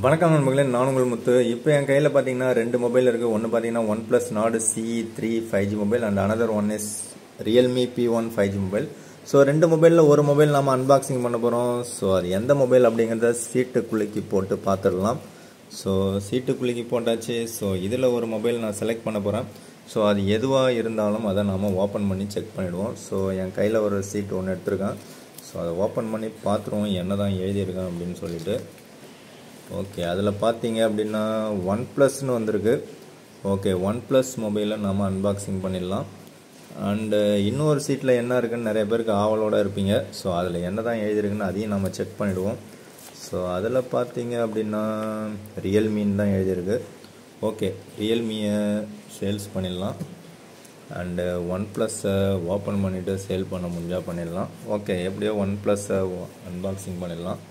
வணக்கம் நண்பர்களே, நான் உங்கள் முத்து. இப்போ என் கையில் பார்த்தீங்கன்னா ரெண்டு மொபைல் இருக்குது. ஒன்று பார்த்தீங்கன்னா OnePlus NORD CE3 5G mobile and another one is Realme P1 5G mobile. So ரெண்டு மொபைலில் ஒரு மொபைல் நம்ம அன்பாக்சிங் பண்ண போகிறோம். ஸோ அது எந்த மொபைல் அப்படிங்கிறத சீட்டுக்குள்ளிக்கு போட்டு பார்த்துடலாம். ஸோ சீட்டுக்குள்ளிக்கு போட்டாச்சு. ஸோ இதில் ஒரு மொபைல் நான் செலக்ட் பண்ண போகிறேன். ஸோ அது எதுவாக இருந்தாலும் அதை நாம் ஓப்பன் பண்ணி செக் பண்ணிவிடுவோம். ஸோ என் கையில் ஒரு சீட் ஒன்று எடுத்துருக்கேன். ஸோ அதை ஓப்பன் பண்ணி பார்த்துருவோம் என்ன தான் எழுதியிருக்கேன் அப்படின்னு சொல்லிட்டு. ஓகே, அதில் பார்த்தீங்க அப்படின்னா OnePlusன்னு வந்திருக்கு. ஓகே, OnePlus மொபைலை நம்ம அன்பாக்சிங் பண்ணிடலாம். அண்டு இன்னொரு சீட்டில் என்ன இருக்குதுன்னு நிறைய பேருக்கு ஆவலோடு இருப்பீங்க. ஸோ அதில் என்ன தான் எழுதியிருக்குன்னு அதையும் நம்ம செக் பண்ணிவிடுவோம். ஸோ அதில் பார்த்தீங்க அப்படின்னா ரியல்மின்னு தான் எழுதியிருக்கு. ஓகே, ரியல்மியை சேல்ஸ் பண்ணிடலாம். அண்டு OnePlusஸை ஓப்பன் பண்ணிவிட்டு சேல் பண்ண முடிஞ்சால் பண்ணிடலாம். ஓகே, எப்படியோ OnePlusஸை அன்பாக்சிங் பண்ணிடலாம்.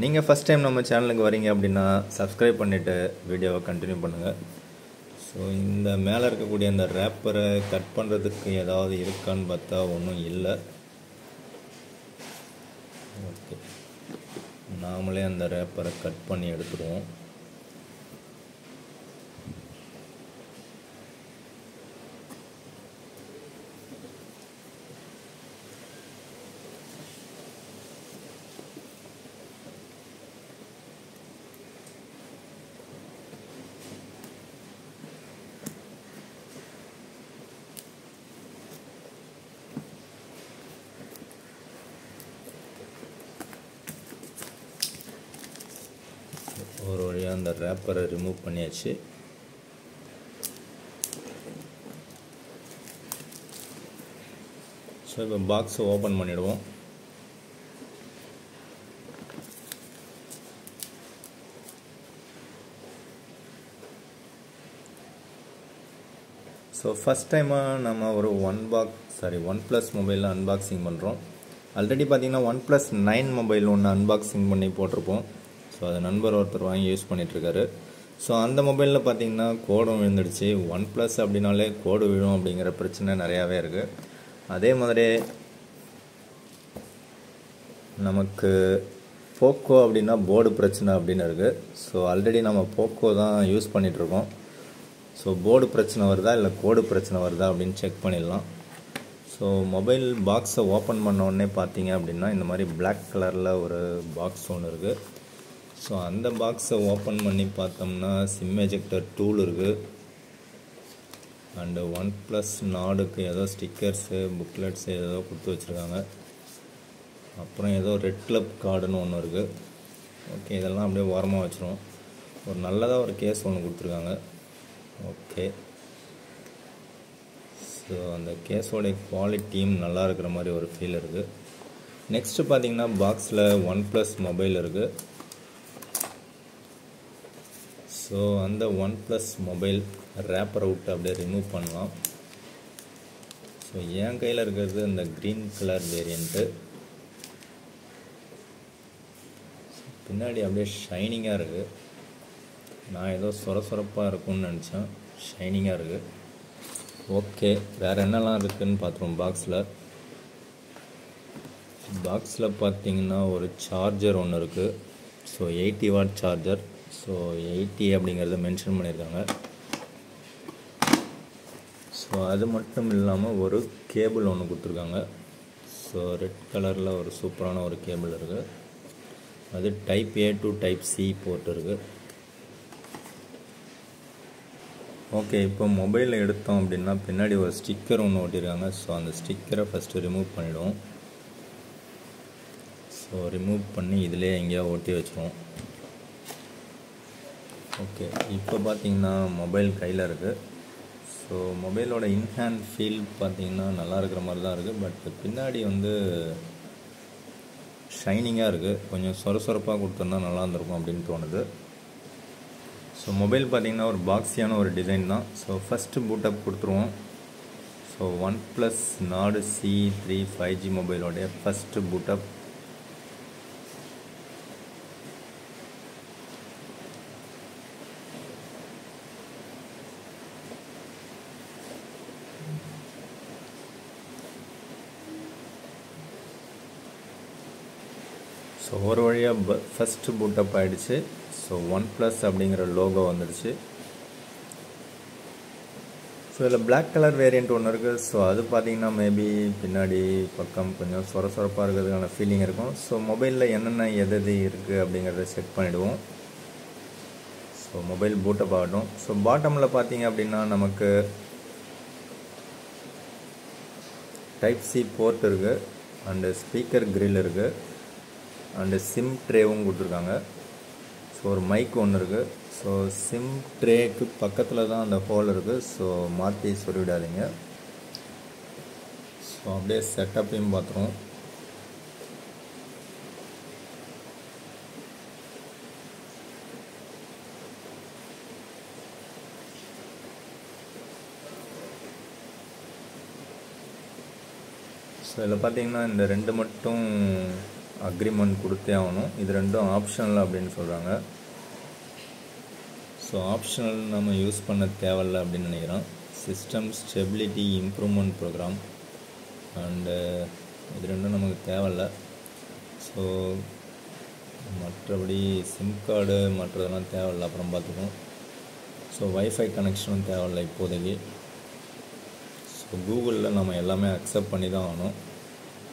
நீங்கள் ஃபஸ்ட் டைம் நம்ம சேனலுக்கு வரீங்க அப்படின்னா சப்ஸ்கிரைப் பண்ணிவிட்டு வீடியோவை கண்டினியூ பண்ணுங்கள். ஸோ இந்த மேலே இருக்கக்கூடிய அந்த ரேப்பரை கட் பண்ணுறதுக்கு ஏதாவது இருக்கான்னு பார்த்தா ஒன்றும் இல்லை. ஓகே, நாமளே அந்த ரேப்பரை கட் பண்ணி எடுத்துடுவோம். ஒரு வழியாக அந்த ரேப்பரை ரிமூவ் பண்ணியாச்சு. ஸோ இப்போ பாக்ஸை ஓப்பன் பண்ணிவிடுவோம். ஸோ ஃபஸ்ட் டைமாக நம்ம ஒரு OnePlus மொபைலில் அன்பாக்சிங் பண்ணுறோம். ஆல்ரெடி பார்த்தீங்கன்னா OnePlus 9 மொபைல் ஒன்று அன்பாக்சிங் பண்ணி போட்டிருப்போம். ஸோ அது நண்பர் ஒருத்தர் வாங்கி யூஸ் பண்ணிகிட்ருக்காரு. ஸோ அந்த மொபைலில் பார்த்தீங்கன்னா கோடும் விழுந்துடுச்சு. OnePlus அப்படின்னாலே கோடு விழும் அப்படிங்கிற பிரச்சனை நிறையாவே இருக்குது. அதே மாதிரி நமக்கு போக்கோ அப்படின்னா போர்டு பிரச்சனை அப்படின்னு இருக்குது. ஸோ ஆல்ரெடி நம்ம போக்கோ தான் யூஸ் பண்ணிகிட்ருக்கோம். ஸோ போர்டு பிரச்சனை வருதா இல்லை கோடு பிரச்சனை வருதா அப்படின்னு செக் பண்ணிடலாம். ஸோ மொபைல் பாக்ஸை ஓப்பன் பண்ண உடனே பார்த்தீங்க அப்படின்னா இந்த மாதிரி பிளாக் கலரில் ஒரு பாக்ஸ் ஒன்று இருக்குது. ஸோ அந்த பாக்ஸை ஓப்பன் பண்ணி பார்த்தோம்னா சிம் எஜெக்டர் டூல் இருக்குது. அண்டு OnePlus நாடுக்கு ஏதோ ஸ்டிக்கர்ஸு புக்லெட்ஸு ஏதோ கொடுத்து வச்சுருக்காங்க. அப்புறம் ஏதோ ரெட் கிளப் கார்டுன்னு ஒன்று இருக்குது. ஓகே, இதெல்லாம் அப்படியே ஓரமாக வச்சுருவோம். ஒரு நல்லதாக ஒரு கேஸ் ஒன்று கொடுத்துருக்காங்க. ஓகே, ஸோ அந்த கேஸோடைய குவாலிட்டியும் நல்லா இருக்கிற மாதிரி ஒரு ஃபீல் இருக்குது. நெக்ஸ்ட்டு பார்த்தீங்கன்னா பாக்ஸில் OnePlus மொபைல் இருக்குது. ஸோ அந்த OnePlus மொபைல் ரேப்பரை விட்டு அப்படியே ரிமூவ் பண்ணலாம். ஸோ என் கையில் இருக்கிறது இந்த க்ரீன் கலர் வேரியண்ட்டு. பின்னாடி அப்படியே ஷைனிங்காக இருக்குது. நான் ஏதோ சொரப்பாக இருக்கும்னு நினச்சேன். ஷைனிங்காக இருக்குது. ஓகே, வேறு என்னெல்லாம் இருக்குதுன்னு பார்த்துருவோம். பாக்ஸில் பார்த்தீங்கன்னா ஒரு சார்ஜர் ஒன்று இருக்குது. So 80 watt charger. ஸோ 80 அப்படிங்கிறத மென்ஷன் பண்ணியிருக்காங்க. ஸோ அது மட்டும் இல்லாமல் ஒரு கேபிள் ஒன்று கொடுத்துருக்காங்க. ஸோ ரெட் கலரில் ஒரு சூப்பரான ஒரு கேபிள் இருக்குது. அது type A to type C port இருக்குது. ஓகே, இப்போ மொபைலில் எடுத்தோம் அப்படின்னா பின்னாடி ஒரு ஸ்டிக்கர் ஒன்று ஒட்டியிருக்காங்க. ஸோ அந்த ஸ்டிக்கரை ஃபஸ்ட்டு ரிமூவ் பண்ணிவிடுவோம். ஸோ ரிமூவ் பண்ணி இதிலே எங்கேயா ஒட்டி வச்சுருவோம். ஓகே, இப்போ பார்த்தீங்கன்னா மொபைல் கையில் இருக்குது. ஸோ மொபைலோட இன்ஹேண்ட் ஃபீல் பார்த்தீங்கன்னா நல்லா இருக்கிற மாதிரி தான் இருக்குது. பட் பின்னாடி வந்து ஷைனிங்காக இருக்குது. கொஞ்சம் சொரப்பாக கொடுத்துருந்தா நல்லா இருந்திருக்கும் அப்படின்னு தோணுது. ஸோ மொபைல் பார்த்தீங்கன்னா ஒரு பாக்ஸியான ஒரு டிசைன் தான். ஸோ ஃபஸ்ட்டு பூட்டப் கொடுத்துருவோம். So OnePlus NORD CE3 5G மொபைலோடைய ஃபஸ்ட்டு பூட்டப். ஸோ ஒரு வழியாக ஃபஸ்ட்டு பூட்டப் ஆகிடுச்சு. ஸோ OnePlus அப்படிங்கிற லோகோ வந்துடுச்சு. ஸோ இதில் பிளாக் கலர் வேரியண்ட் ஒன்று இருக்குது. ஸோ அது பார்த்தீங்கன்னா மேபி பின்னாடி பக்கம் கொஞ்சம் சொரப்பாக இருக்கிறதுக்கான ஃபீலிங் இருக்கும். ஸோ மொபைலில் என்னென்ன எது இருக்குது அப்படிங்கிறத செக் பண்ணிவிடுவோம். ஸோ மொபைல் பூட்டப் ஆகட்டும். ஸோ பாட்டமில் பார்த்தீங்க அப்படின்னா நமக்கு டைப் சி போர்ட் இருக்குது, அண்டு ஸ்பீக்கர் கிரில் இருக்குது, அண்டு சிம் ட்ரேவும் கொடுத்துருக்காங்க. ஸோ ஒரு மைக் ஒன்று இருக்குது. ஸோ சிம் ட்ரேக்கு பக்கத்தில் தான் அந்த ஹோல் இருக்குது. ஸோ மாற்றி சொல்லிவிடாதீங்க. ஸோ அப்படியே செட்டப்பையும் பார்த்துருவோம். ஸோ இதில் பார்த்தீங்கன்னா இந்த ரெண்டு மட்டும் அக்ரிமெண்ட் கொடுத்தே ஆகணும். இது ரெண்டும் ஆப்ஷனல் அப்படின்னு சொல்கிறாங்க. ஸோ ஆப்ஷனல் நம்ம யூஸ் பண்ண தேவையில்லை அப்படின்னு நினைக்கிறோம். System stability improvement program and இது ரெண்டும் நமக்கு தேவையில்லை. ஸோ மற்றபடி சிம் கார்டு மற்றதெல்லாம் தேவையில்லை, அப்புறம் பார்த்துக்கோம். ஸோ வைஃபை கனெக்ஷனும் தேவையில்லை இப்போதைக்கு. ஸோ கூகுளில் நம்ம எல்லாமே அக்செப்ட் பண்ணி தான் ஆகணும்.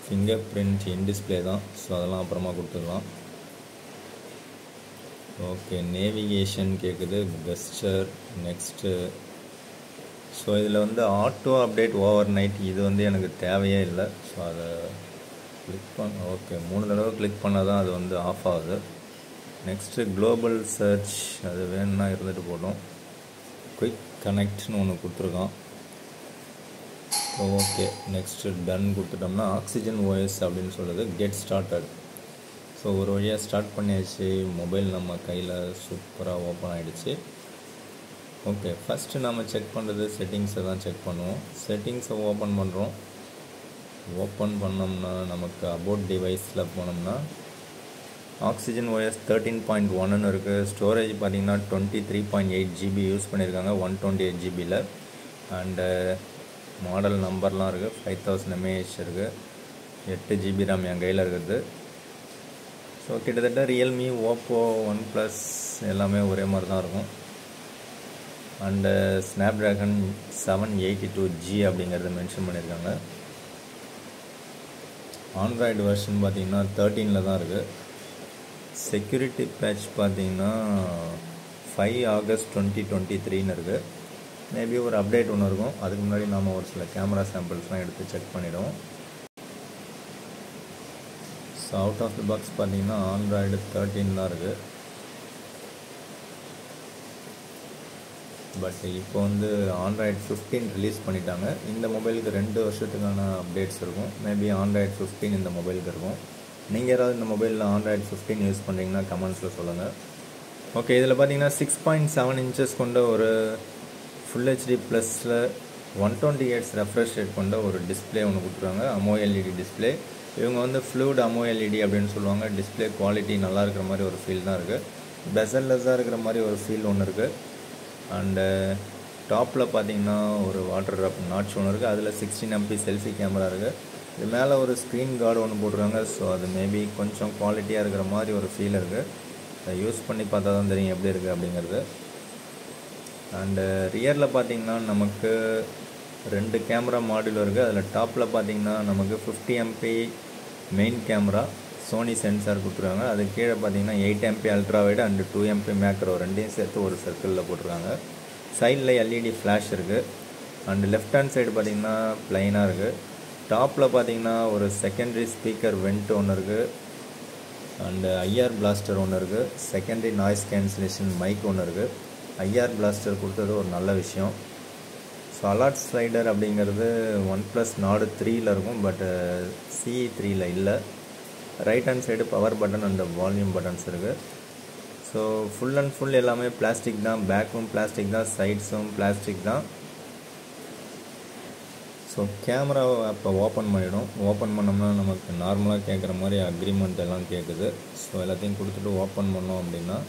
ஃபிங்கர் பிரிண்ட் இன் டிஸ்பிளே தான். ஸோ அதெல்லாம் அப்புறமா கொடுத்துக்கலாம். ஓகே, நேவிகேஷன் கேட்குது, கெஸ்டர், நெக்ஸ்ட்டு. ஸோ இதில் வந்து ஆட்டோ அப்டேட் ஓவர் நைட் இது வந்து எனக்கு தேவையே இல்லை. ஸோ அதை கிளிக் ஓகே 3 தடவை கிளிக் பண்ணால் தான் அது வந்து ஆஃப் ஆகுது. நெக்ஸ்ட்டு குளோபல் சர்ச், அது வேணும்னா இருந்துட்டு போட்டோம். குயிக் கனெக்ட்னு ஒன்று கொடுத்துருக்கோம். ஓகே, நெக்ஸ்ட்டு டன் கொடுத்துட்டோம்னா ஆக்சிஜன் ஓஎஸ் அப்படின்னு சொல்லுது, கெட் ஸ்டார்டட். ஸோ ஒரு வழியாக ஸ்டார்ட் பண்ணியாச்சு. மொபைல் நம்ம கையில் சூப்பராக ஓப்பன் ஆகிடுச்சு. ஓகே, ஃபஸ்ட்டு நம்ம செக் பண்ணுறது செட்டிங்ஸை தான் செக் பண்ணுவோம். செட்டிங்ஸை ஓப்பன் பண்ணுறோம். ஓப்பன் பண்ணோம்னா நமக்கு அபவுட் டிவைஸில் போனோம்னா ஆக்சிஜன் ஓஎஸ் 13.1 இருக்குது. ஸ்டோரேஜ் பார்த்திங்கன்னா 23.8 GB யூஸ் பண்ணியிருக்காங்க 128 GBயில். அண்டு மாடல் நம்பர்லாம் இருக்குது, 5000 mAh இருக்குது, 8 GB RAM என் கையில் இருக்குது. ஸோ கிட்டத்தட்ட ரியல்மி, ஓப்போ, OnePlus எல்லாமே ஒரே மாதிரி தான் இருக்கும். அண்டு ஸ்னாப்ட்ராகன் 782G அப்படிங்கிறத மென்ஷன் பண்ணியிருக்காங்க. ஆண்ட்ராய்டு வெர்ஷன் பார்த்திங்கன்னா 13 தான் இருக்குது. செக்யூரிட்டி பேட்ச் பார்த்திங்கன்னா 5 August 2023 இருக்குது. மேபி ஒரு அப்டேட் ஒன்று இருக்கும். அதுக்கு முன்னாடி நாம் ஒரு சில கேமரா சாம்பிள்ஸ்லாம் எடுத்து செக் பண்ணிவிடுவோம். So out of the box பார்த்தீங்கன்னா ஆண்ட்ராய்டு 13 தான் இருக்குது. பட் இப்போ வந்து ஆண்ட்ராய்டு 15 ரிலீஸ் பண்ணிட்டாங்க. இந்த மொபைலுக்கு 2 வருஷத்துக்கான அப்டேட்ஸ் இருக்கும். மேபி ஆண்ட்ராய்டு 15 இந்த மொபைலுக்கு இருக்கும். நீங்கள் யாராவது இந்த மொபைலில் ஆண்ட்ராய்டு 15 யூஸ் பண்ணுறீங்கன்னா கமெண்ட்ஸில் சொல்லுங்கள். ஓகே, இதில் பார்த்தீங்கன்னா 6.7 இன்ச்சஸ் கொண்ட ஒரு ஃபுல் ஹெச்டி ப்ளஸில் 120 Hz ரெஃப்ரெஷ் ரேட் கொண்ட ஒரு டிஸ்பிளே ஒன்று கொடுத்துருவாங்க, AMOLED டிஸ்பிளே. இவங்க வந்து ஃப்ளூட் AMOLED அப்படின்னு சொல்லுவாங்க. டிஸ்பிளே குவாலிட்டி நல்லா இருக்கிற மாதிரி ஒரு ஃபீல் தான் இருக்குது. பெசல்லெஸ்ஸாக இருக்கிற மாதிரி ஒரு ஃபீல் ஒன்று இருக்குது. அண்டு டாப்பில் பார்த்தீங்கன்னா ஒரு வாட்டர் ட்ராப் நாட்ச் ஒன்று இருக்குது. அதில் 16 MP செல்ஃபி கேமரா இருக்குது. இது மேலே ஒரு ஸ்க்ரீன் கார்டு ஒன்று போட்டுருக்காங்க. ஸோ அது மேபி கொஞ்சம் குவாலிட்டியாக இருக்கிற மாதிரி ஒரு ஃபீல் இருக்குது. அதை யூஸ் பண்ணி பார்த்தா தான் தெரியும் எப்படி இருக்குது அப்படிங்கிறது. அண்டு ரியரில் பார்த்தீங்கன்னா நமக்கு 2 கேமரா மாடியூல் இருக்குது. அதில் டாப்பில் பார்த்தீங்கன்னா நமக்கு 50 MP main camera Sony sensor கொடுத்துருக்காங்க. அது கீழே பார்த்தீங்கன்னா 8 MP ultra wide and 2 MP macro ரெண்டையும் சேர்த்து ஒரு சர்க்கிளில் போட்டிருக்காங்க. சைடில் LED ஃப்ளாஷ் இருக்குது. அண்டு லெஃப்ட் ஹேண்ட் சைடு பார்த்தீங்கன்னா ப்ளைனாக இருக்குது. டாப்பில் பார்த்தீங்கன்னா ஒரு செகண்டரி ஸ்பீக்கர் வெண்ட் ஒன்று இருக்குது. அண்டு IR பிளாஸ்டர் ஒன்று இருக்குது. செகண்டரி நாய்ஸ் கேன்சலேஷன் மைக் ஒன்று இருக்குது. IR பிளாஸ்டர் கொடுத்தது ஒரு நல்ல விஷயம். ஸோ அலாட் ஸ்லைடர் அப்படிங்கிறது OnePlus NORD 3ல் இருக்கும், பட் CE3ல் இல்லை. Right hand side power button and volume buttons இருக்குது. ஸோ ஃபுல் அண்ட் ஃபுல் எல்லாமே பிளாஸ்டிக் தான். பேக்கும் பிளாஸ்டிக் தான், சைட்ஸும் பிளாஸ்டிக் தான். ஸோ கேமராவை அப்போ ஓப்பன் பண்ணிவிடும். ஓப்பன் பண்ணோம்னா நமக்கு நார்மலாக கேட்குற மாதிரி அக்ரிமெண்ட் எல்லாம் கேட்குது. ஸோ எல்லாத்தையும் கொடுத்துட்டு ஓப்பன் பண்ணோம் அப்படின்னா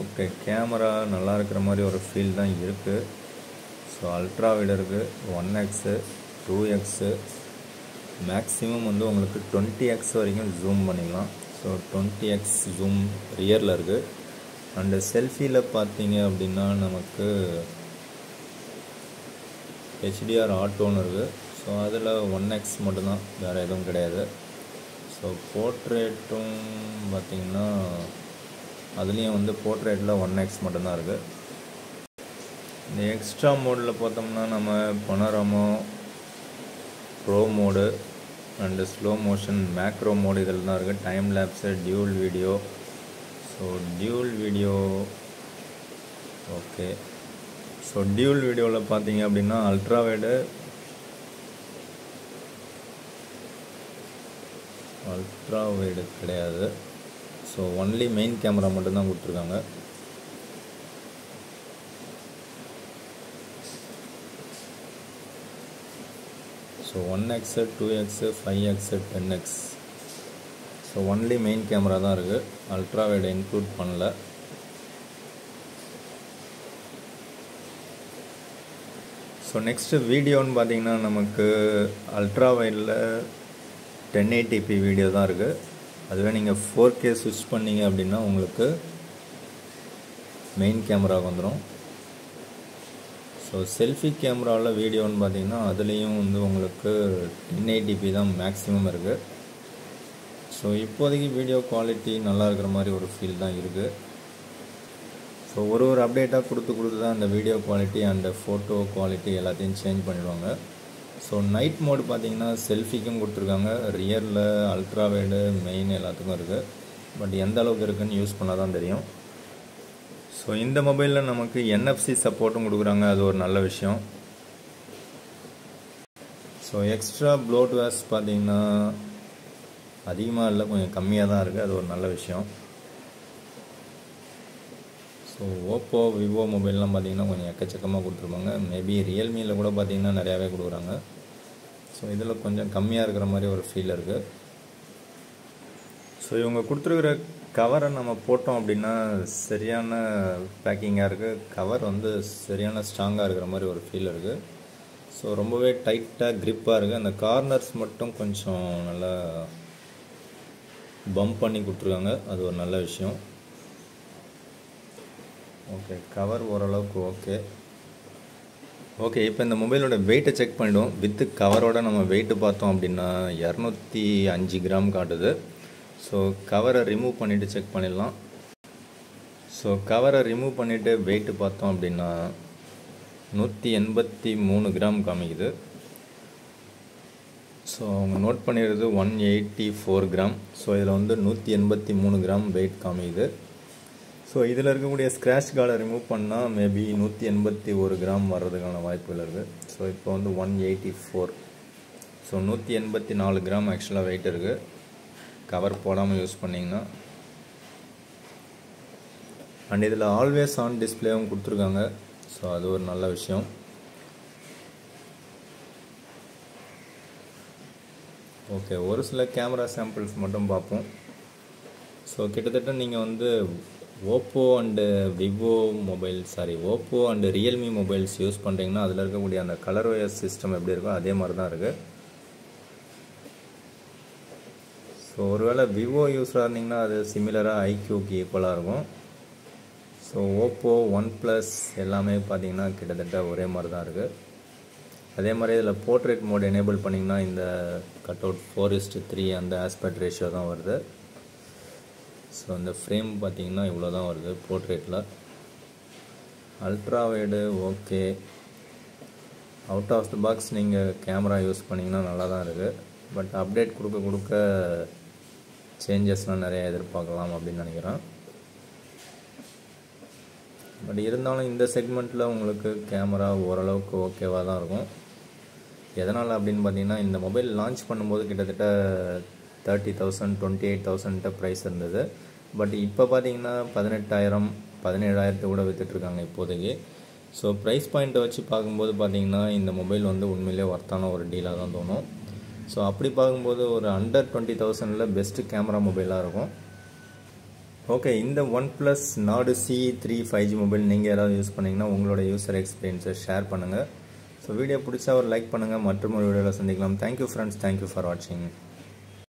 ஓகே, கேமரா நல்லா இருக்கிற மாதிரி ஒரு ஃபீல் தான் இருக்குது. ஸோ அல்ட்ரா வைடு இருக்குது, 1x 2x மேக்ஸிமம் வந்து உங்களுக்கு 20x வரைக்கும் ஜூம் பண்ணிக்கலாம். ஸோ 20x ஜூம் ரியரில் இருக்குது. அண்டு செல்ஃபியில் பார்த்தீங்க அப்படின்னா நமக்கு ஹெச்டிஆர் ஆட்டோன்னு இருக்குது. ஸோ அதில் 1x மட்டும்தான், வேறு எதுவும் கிடையாது. ஸோ போர்ட்ரேட்டும் பார்த்திங்கன்னா அதுலேயும் வந்து போர்ட்ரேட்டில் 1x மட்டும்தான் இருக்குது. இந்த எக்ஸ்ட்ரா மோடில் பார்த்தோம்னா நம்ம panorama, pro mode and slow motion, macro mode இதில் தான் இருக்குது. Time lapse, dual video. So dual video okay. So dual வீடியோவில் பார்த்தீங்க அப்படின்னா அல்ட்ரா வைடு கிடையாது. ஸோ ஒன்லி மெயின் கேமரா மட்டும்தான் கொடுத்துருக்காங்க. So 1x, 2x, 5x, 10x. So only main camera தான் இருக்குது, அல்ட்ரா வைடை இன்க்ளூட் பண்ணல. ஸோ நெக்ஸ்ட்டு வீடியோன்னு பார்த்தீங்கன்னா நமக்கு அல்ட்ரா வைடில் 1080p வீடியோ தான் இருக்குது. அதுவே நீங்கள் 4K ஸ்விட்ச் பண்ணிங்க அப்படின்னா உங்களுக்கு மெயின் கேமராவுக்கு வந்துடும். ஸோ செல்ஃபி கேமராவில் வீடியோன்னு பார்த்தீங்கன்னா அதுலேயும் வந்து உங்களுக்கு 1080p தான் மேக்ஸிமம் இருக்குது. ஸோ இப்போதைக்கு வீடியோ குவாலிட்டி நல்லா இருக்கிற மாதிரி ஒரு ஃபீல் தான் இருக்குது. ஸோ ஒரு அப்டேட்டாக கொடுத்து தான் அந்த video quality and photo quality எல்லாத்தையும் சேஞ்ச் பண்ணிடுவாங்க. ஸோ நைட் மோடு பார்த்தீங்கன்னா செல்ஃபிக்கும் கொடுத்துருக்காங்க, ரியரில் அல்ட்ரா வைடு மெயின் எல்லாத்துக்கும் இருக்குது. பட் எந்த அளவுக்கு இருக்குதுன்னு யூஸ் பண்ணால் தான் தெரியும். ஸோ இந்த மொபைலில் நமக்கு NFC சப்போர்ட்டும் கொடுக்குறாங்க, அது ஒரு நல்ல விஷயம். ஸோ எக்ஸ்ட்ரா ப்ளோட்வேர்ஸ் பார்த்தீங்கன்னா அதிகமாக இல்லை, கொஞ்சம் கம்மியாக தான் இருக்குது, அது ஒரு நல்ல விஷயம். ஸோ ஓப்போ, விவோ மொபைல்லாம் பார்த்தீங்கன்னா கொஞ்சம் எக்கச்சக்கமாக கொடுத்துருப்பாங்க. மேபி ரியல்மியில் கூட பார்த்தீங்கன்னா நிறையாவே கொடுக்குறாங்க. ஸோ இதில் கொஞ்சம் கம்மியாக இருக்கிற மாதிரி ஒரு ஃபீல் இருக்குது. ஸோ இவங்க கொடுத்துருக்குற கவரை நம்ம போட்டோம் அப்படின்னா சரியான பேக்கிங்காக இருக்குது. கவர் வந்து சரியான ஸ்ட்ராங்காக இருக்கிற மாதிரி ஒரு ஃபீல் இருக்குது. ஸோ ரொம்பவே டைட்டாக க்ரிப்பாக இருக்குது. அந்த கார்னர்ஸ் மட்டும் கொஞ்சம் நல்லா பம்ப் பண்ணி கொடுத்துருக்காங்க, அது ஒரு நல்ல விஷயம். ஓகே, கவர் ஓரளவுக்கு ஓகே. இப்போ இந்த மொபைலோட வெயிட்டை செக் பண்ணிவிடுவோம். வித்து கவரோட நம்ம வெயிட்டு பார்த்தோம் அப்படின்னா 205 கிராம் காட்டுது. ஸோ கவரை ரிமூவ் பண்ணிவிட்டு செக் பண்ணிடலாம். ஸோ கவரை ரிமூவ் பண்ணிவிட்டு வெயிட்டு பார்த்தோம் அப்படின்னா 183 கிராம் காமிக்குது. ஸோ அவங்க நோட் பண்ணிடுறது 184 கிராம். ஸோ இதில் வந்து 183 கிராம் வெயிட் காமிக்குது. ஸோ இதில் இருக்கக்கூடிய ஸ்க்ராட்ச் கார்டை ரிமூவ் பண்ணால் மேபி 181 கிராம் வர்றதுக்கான வாய்ப்புகள் இருக்குது. ஸோ இப்போ வந்து 184. ஸோ 184 கிராம் ஆக்சுவலாக வெயிட் இருக்குது கவர் போடாமல் யூஸ் பண்ணிங்கன்னா. அண்ட் இதில் ஆல்வேஸ் ஆன் டிஸ்பிளேவும் கொடுத்துருக்காங்க. ஸோ அது ஒரு நல்ல விஷயம். ஓகே, ஒரு சில கேமரா சாம்பிள்ஸ் மட்டும் பார்ப்போம். ஸோ கிட்டத்தட்ட நீங்கள் வந்து Oppo and Realme mobiles use பண்ணுறீங்கன்னா அதில் இருக்கக்கூடிய அந்த கலர் OS சிஸ்டம் எப்படி இருக்கோ அதே மாதிரி தான் இருக்குது. ஸோ ஒருவேளை விவோ யூஸராக இருந்தீங்கன்னா அது சிமிலராக ஐக்யூக்கு ஈக்குவலாக இருக்கும். ஸோ ஓப்போ, OnePlus எல்லாமே பார்த்தீங்கன்னா கிட்டத்தட்ட ஒரே மாதிரி தான் இருக்குது. அதே மாதிரி இதில் போர்ட்ரேட் மோட் எனேபிள் பண்ணிங்கன்னா இந்த கட் அவுட் 4:3 அந்த ஆஸ்பெக்ட் ரேஷியோ தான் வருது. ஸோ இந்த ஃப்ரேம் பார்த்தீங்கன்னா இவ்வளோ தான் வருது போர்ட்ரேட்டில். Ultra wide okay. Out of the box நீங்கள் கேமரா யூஸ் பண்ணிங்கன்னா நல்லா தான் இருக்குது. பட் அப்டேட் கொடுக்க சேஞ்சஸ்லாம் நிறையா எதிர்பார்க்கலாம் அப்படின்னு நினைக்கிறேன். பட் இருந்தாலும் இந்த செக்மெண்ட்டில் உங்களுக்கு கேமரா ஓரளவுக்கு ஓகேவாக தான் இருக்கும். எதனால் அப்படின்னு பார்த்தீங்கன்னா இந்த மொபைல் லான்ச் பண்ணும்போது கிட்டத்தட்ட 30,000 28,000 ப்ரைஸ் இருந்தது. பட் இப்போ பார்த்தீங்கன்னா 18,000 17,000 கூட விற்றுட்ருக்காங்க இப்போதைக்கு. ஸோ ப்ரைஸ் பாயிண்ட்டை வச்சு பார்க்கும்போது பார்த்தீங்கன்னா இந்த மொபைல் வந்து உண்மையிலே ஒர்த்தான ஒரு டீலாக தான் தோணும். ஸோ அப்படி பார்க்கும்போது ஒரு அண்டர் 20,000 பெஸ்ட்டு கேமரா மொபைலாக இருக்கும். ஓகே, இந்த OnePlus NORD CE3 5G mobile நீங்கள் யாராவது யூஸ் பண்ணிங்கன்னா உங்களோட யூசர் எக்ஸ்பீரியன்ஸை ஷேர் பண்ணுங்கள். ஸோ வீடியோ பிடிச்சா ஒரு லைக் பண்ணுங்கள். மற்றும் ஒரு வீடியோவில் சந்திக்கலாம். தேங்க்யூ ஃப்ரெண்ட்ஸ், தேங்க்யூ ஃபார் வாட்சிங்.